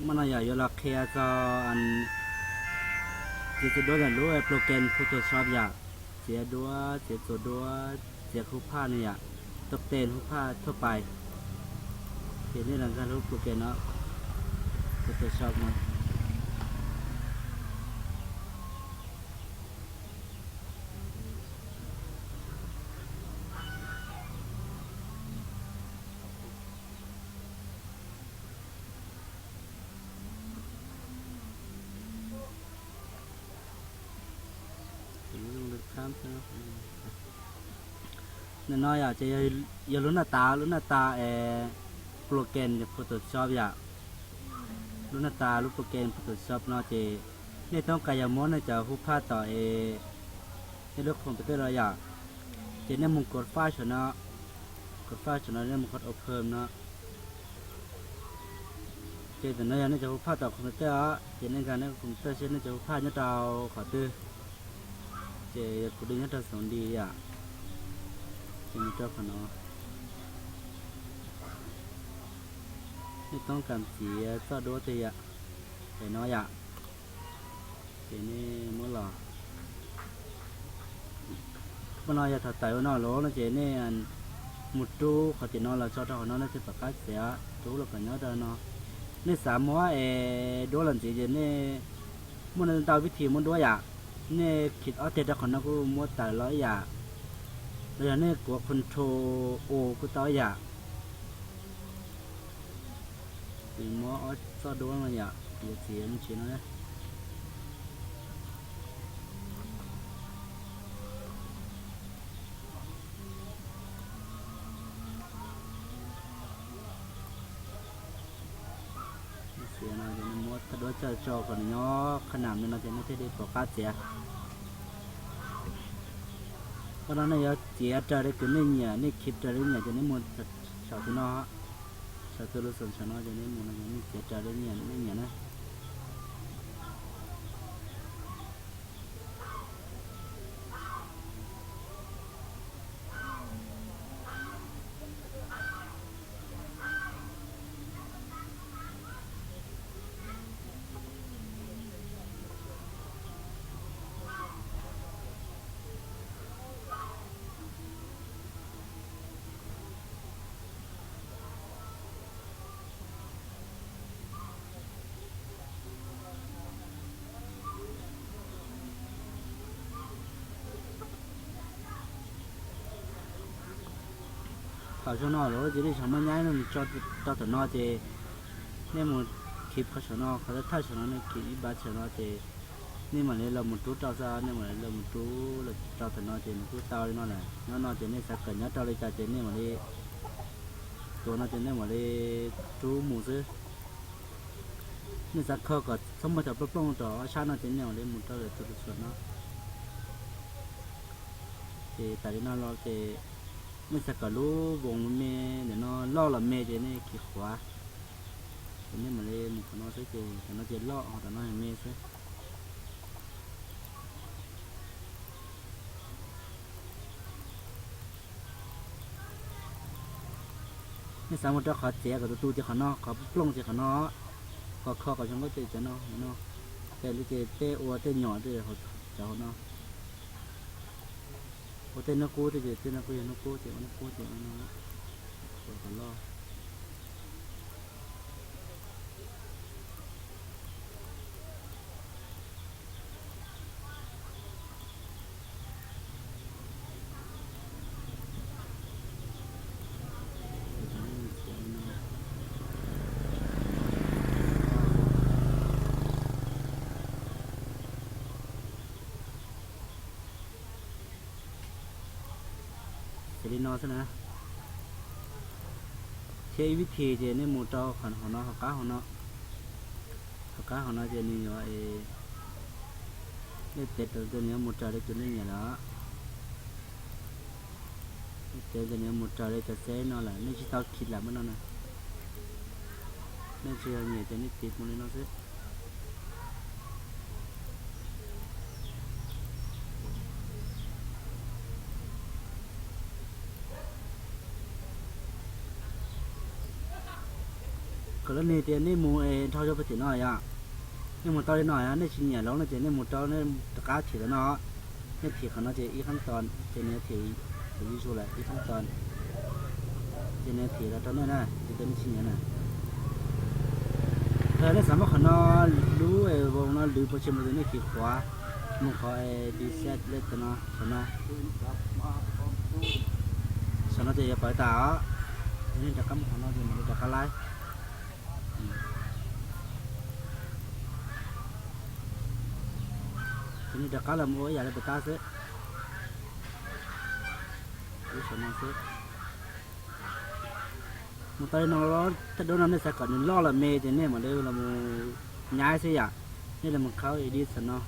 มันอยากยลาเคลียก็อันจะด้วยกันรู้ไอ้โปรแกรม Photoshop อยากเสียด้วยเสียตัวด้วยเสียคู่ผ้าเนี่ยตกเต้นคู่ผ้าทั่วไปเขียนในหลังการรู้โปรแกรมเนาะ Photoshop เนาะนั่นน้อยอยากจะอย่าลุ้นหน้าตาโปรแกรม Photoshop อยากลุ้นหน้าตารูปโปรแกรม Photoshop เนาะเจเนี่ยต้องการอย่างม้วนจะคู่ผ้าต่อในเรื่องคอมพิวเตอร์เราอยากเจเนี่ยมุงกดไฟล์ชนะกดไฟล์ชนะเนี่ยมุงกดเอาเพิ่มเนาะเจแต่เนื้อเนี่ยจะคู่ผ้าต่อคอมพิวเตอร์เจในการเนี่ยคอมพิวเตอร์เช่นเนี่ยจะคู่ผ้าเนี่ยเราขอตื้อเจกูดึงเนี่ยเราสอนดีอ่ะเจมีเจ้าขนอไม่ต้องการสีก็ดูตีอ่ะแต่น้อยอ่ะเจนี่มั่วหล่อมันน้อยจะถัดไต่ว่าน้อยล้อแล้วเจนี่อันหมุดตู้เขาจะน้อยเราชอบเขาน้อยแล้วจะประกาศเสียตู้เราก็น้อยเดินเนาะนี่สามม้วนดูหลังเจนี่มันเป็นตาวิธีมันด้วยอ่ะนี่คิดเอาแต่ละคนนะกูมัวแต่ร้อยอย่างแล้วนี่กลัวคอนโทรโอกูต่ออย่างถึงมัวเอาซอดูมันอย่างเดี๋ยวเสียมันชิ้นนะเสียนะเดี๋ยวมัวถ้าดูจะจอก่อนเนาะขนาดนี้เราจะไม่ได้ประกาศเสียเพราะนั้นเนี่ยเสียใจได้คือเนี่ยนี่คิดใจได้เนี่ยจะนี่มัวชาวที่นอชาวที่รู้สึกชาวน้อยจะนี่มัวนี่เสียใจได้เนี่ยนี่เนี่ยนะข่าวชาวนอหรือจะได้ชาวมันย้ายมันจอดแต่นอเจเนี่ยมันคลิปเขาชาวนอเขาจะท่าชาวนอเนี่ยคลิปบ้านชาวนอเจนี่มันเลยเราหมุนตู้เจ้าซาเนี่ยมันเลยเราหมุนตู้เราเจ้าแต่นอเจมันตู้เจ้าเลยนอแหละนอเจเนี่ยสักกันเนาะเจ้าเลยจ่าเจเนี่ยมันเลยตัวนอเจเนี่ยมันเลยตู้หมูซื้อนี่สักเขาก็สมมติจะปล้องต่อชาวนอเจเนี่ยมันเลยหมุนเจ้าเลยตัวส่วนเนาะเจแต่ที่นอเราเจไม่สักก็รู้วงเมย์เดี๋ยวนอล่อละเมย์เจเนี่ยขี้ขวาเจเนี่ยมันเลยมันก็นอซื้อเจแต่นอเจล่อแต่นอให้เมย์ซื้อนี่สามวันจะขอเจ๊กับตู้เจ้าขนอขอปล้องเจ้าขนอก็ข้อกับฉันก็เจ๊เนาะเนาะแต่ลูกเจ๊เต้อวเต้หน่อเต้เขาเจ้าเนาะโอเต้นนักกู้เต้เต้นนักกู้ยังนักกู้เจ๊นักกู้เจ๊เนาะขอรอเสร็จนอซะนะใช้วิธีเจนี่มูเจ้าขันของเนาะเขาก้าของเนาะเขาก้าของเนาะเจนี่ว่าเนี่ยเต็ดตัวเนี้ยมูเจ้าได้ตัวนี้เนี่ยละเต็ดตัวเนี้ยมูเจ้าได้จะเซ่นอแหละนี่ชิตาคิดแหละมันนั่นนะนี่เชื่อเนี่ยเจนี่ติดมันเลยเนาะเซ่ cái này thì nên mua thao cho phát triển nói à nhưng mà tao đi nói á nên xin nhà lâu nó chỉ nên một tao nên cá thì nó nên thì nó chỉ ítขั้นตอนchỉ nên thì ví dụ là ítขั้นตอนchỉ nên thì là tao nên nè chỉ tao nên xin nhà nè thời nên sắm mà nó lú vòng nó lú bao nhiêu mà nên thì khóa một khó đi xét lên tao nó sau nó chỉ phải tao nênจะcắm nó thì mìnhจะcá lái ini dah kalah mau ya ada betas eh, ini sama sih. Mutai nol, terus nanti saya kan nol lah meja ni, mana dia lah mau nyai sih ya, ni lah mau kau edit sana,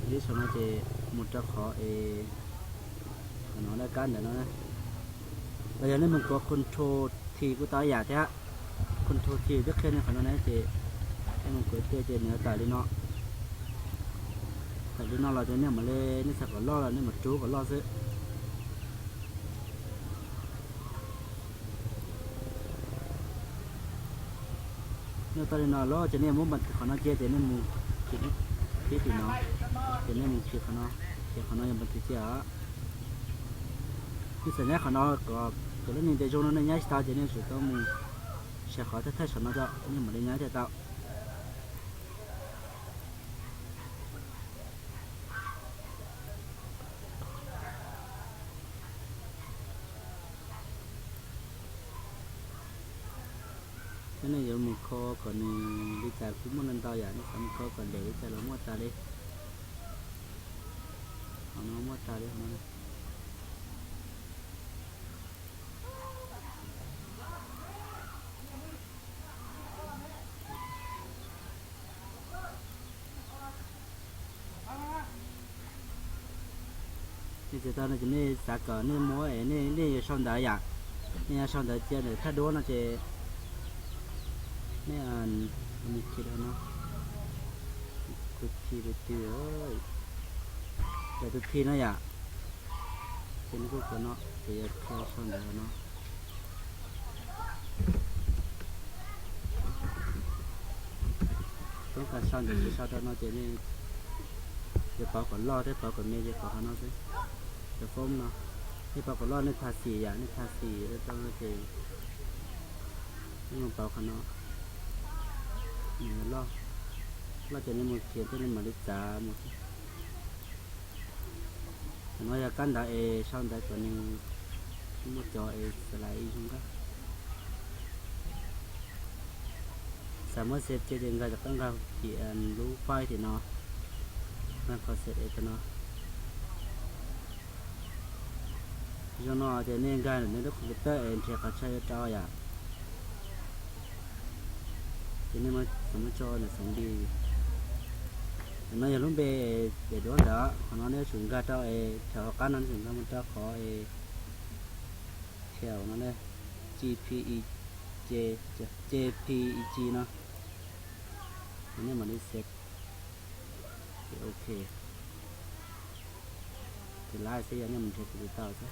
edit sana je mudah kau nol lah kan dah nol. Bây ni mau kau control thìกูตายya thế, control thì biết khi ni kalau ni je, ni mau kau tu je ni tadi no. Tại vì nó là thế này mà lên nó sẽ có lo là nên mà chú có lo chứ nếu ta đi nó lo cho nên muốn bật khó nó chơi thì nên muốn chỉ thì nó cho nên muốn chỉ khó nóยังบรรทุกเจ้าที่สัญญาkhó nó có cái lúc nhìn thấy trong nó nhảy start cho nên sự tao muốn sẽ khó thay thay nó cho nhưng mà đi nhảy thì tao cái này giờ một kho còn đi chợ cũng muốn ăn to vậy, xong kho còn để chợ nó mua ta đi, nó mua ta đi nó. Thì người ta nói cái này giá cả này mua ấy này xong đấy à, này xong đấy chơi này thay đổi nó chơi này anh kia đó nó cút chi ơi để cút chi nó vậy trên cái của nó thì theo xong đấy nó có cả xong rồi sau đó nó chỉ nên để bảo còn lo thế bảo còn nghe để bảo nó thế để phôm nó để bảo còn lo nên thà xì vậy nên thà xì để tao nó chỉ nhưng mà bảo còn nó lo cho nên một chuyện cho nên mà đi trả một nói là căn đã sau đó còn một trò lại không có sản mới xếp chơi đến gần được căn gạo chỉ lú phai thì nó có xếp cho nó cho nó cho nên gai là nó không tới thì có chơi cho ya cho nên mà sống cho là sống đi nó giờ lúc về để đón đó nó nếu chúng ta cho theo cá nó chúng ta muốn cho có theo nó đây JPEG nó nhưng mà đi set thì ok thì like sẽ nhận mình thì tao chứ